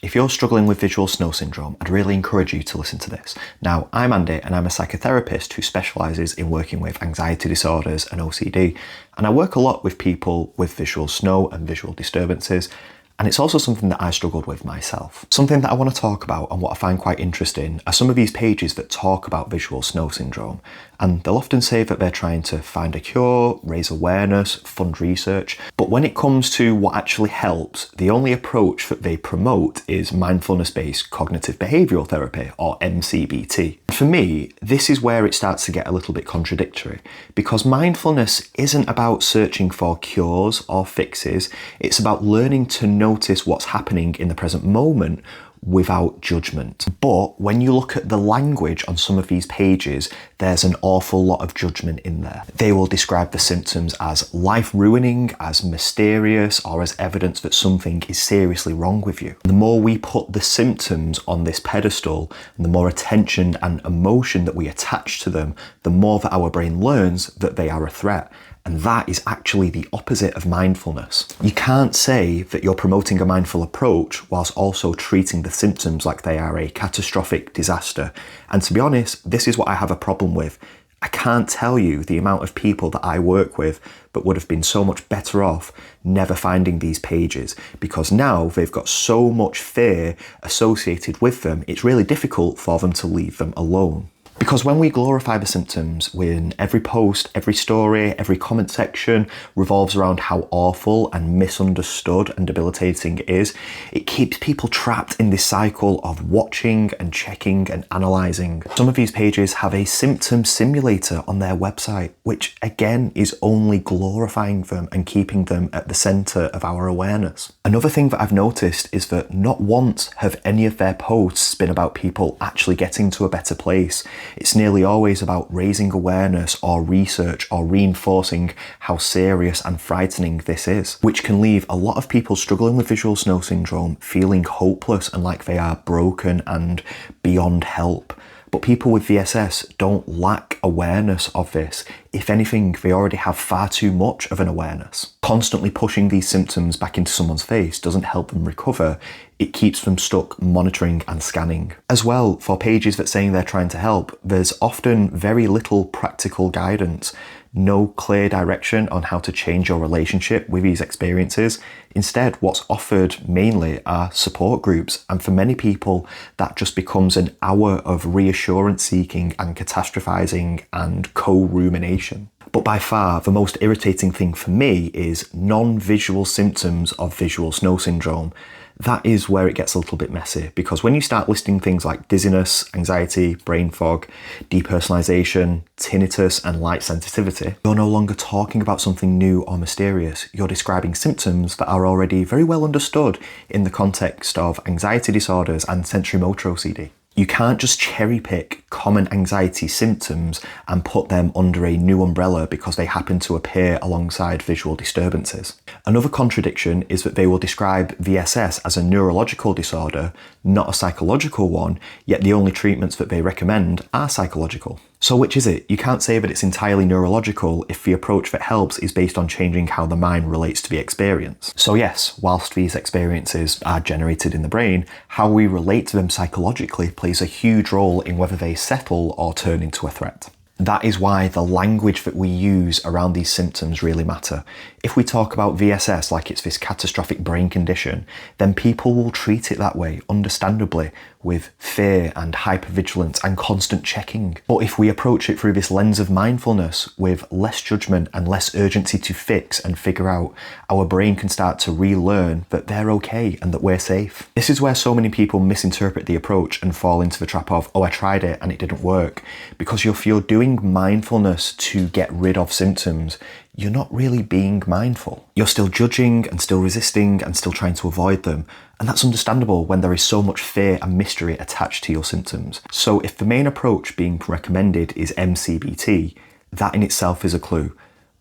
If you're struggling with visual snow syndrome, I'd really encourage you to listen to this. Now, I'm Andy and I'm a psychotherapist who specialises in working with anxiety disorders and OCD, and I work a lot with people with visual snow and visual disturbances, and it's also something that I struggled with myself. Something that I want to talk about and what I find quite interesting are some of these pages that talk about visual snow syndrome, and they'll often say that they're trying to find a cure, raise awareness, fund research, but when it comes to what actually helps, the only approach that they promote is mindfulness-based cognitive behavioural therapy, or MCBT. For me, this is where it starts to get a little bit contradictory, because mindfulness isn't about searching for cures or fixes, it's about learning to notice what's happening in the present moment without judgment. But when you look at the language on some of these pages, there's an awful lot of judgment in there. They will describe the symptoms as life-ruining, as mysterious, or as evidence that something is seriously wrong with you. The more we put the symptoms on this pedestal, and the more attention and emotion that we attach to them, the more that our brain learns that they are a threat. And that is actually the opposite of mindfulness. You can't say that you're promoting a mindful approach whilst also treating the symptoms like they are a catastrophic disaster. And to be honest, this is what I have a problem with. I can't tell you the amount of people that I work with that would have been so much better off never finding these pages, because now they've got so much fear associated with them, it's really difficult for them to leave them alone. Because when we glorify the symptoms, when every post, every story, every comment section revolves around how awful and misunderstood and debilitating it is, it keeps people trapped in this cycle of watching and checking and analysing. Some of these pages have a symptom simulator on their website, which again is only glorifying them and keeping them at the centre of our awareness. Another thing that I've noticed is that not once have any of their posts been about people actually getting to a better place. It's nearly always about raising awareness or research or reinforcing how serious and frightening this is, which can leave a lot of people struggling with visual snow syndrome feeling hopeless and like they are broken and beyond help. But people with VSS don't lack awareness of this. If anything, they already have far too much of an awareness. Constantly pushing these symptoms back into someone's face doesn't help them recover. It keeps them stuck monitoring and scanning. As well, for pages that saying they're trying to help, there's often very little practical guidance. No clear direction on how to change your relationship with these experiences. Instead, what's offered mainly are support groups, and for many people that just becomes an hour of reassurance seeking and catastrophizing and co-rumination. But by far, the most irritating thing for me is non-visual symptoms of visual snow syndrome. That is where it gets a little bit messy, because when you start listing things like dizziness, anxiety, brain fog, depersonalization, tinnitus, and light sensitivity, you're no longer talking about something new or mysterious. You're describing symptoms that are already very well understood in the context of anxiety disorders and sensorimotor OCD. You can't just cherry pick common anxiety symptoms and put them under a new umbrella because they happen to appear alongside visual disturbances. Another contradiction is that they will describe VSS as a neurological disorder, not a psychological one, yet the only treatments that they recommend are psychological. So which is it? You can't say that it's entirely neurological if the approach that helps is based on changing how the mind relates to the experience. So yes, whilst these experiences are generated in the brain, how we relate to them psychologically plays a huge role in whether they settle or turn into a threat. That is why the language that we use around these symptoms really matter. If we talk about VSS like it's this catastrophic brain condition, then people will treat it that way, understandably, with fear and hypervigilance and constant checking. But if we approach it through this lens of mindfulness with less judgment and less urgency to fix and figure out, our brain can start to relearn that they're okay and that we're safe. This is where so many people misinterpret the approach and fall into the trap of, oh, I tried it and it didn't work. Because if you're doing mindfulness to get rid of symptoms, you're not really being mindful. You're still judging and still resisting and still trying to avoid them. And that's understandable when there is so much fear and mystery attached to your symptoms. So if the main approach being recommended is MCBT, that in itself is a clue.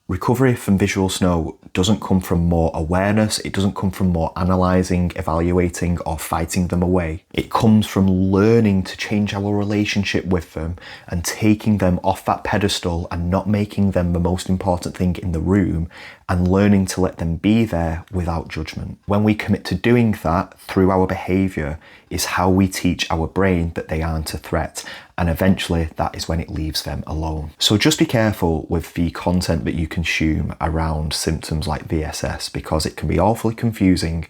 Recovery from visual snow doesn't come from more awareness, it doesn't come from more analysing, evaluating or fighting them away. It comes from learning to change our relationship with them and taking them off that pedestal and not making them the most important thing in the room, and learning to let them be there without judgment. When we commit to doing that through our behaviour is how we teach our brain that they aren't a threat, and eventually that is when it leaves them alone. So just be careful with the content that you consume around symptoms like VSS, because it can be awfully confusing,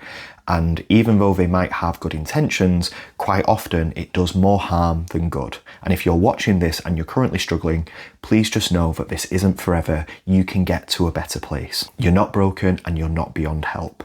and even though they might have good intentions, quite often it does more harm than good. And if you're watching this and you're currently struggling, please just know that this isn't forever. You can get to a better place. You're not broken and you're not beyond help.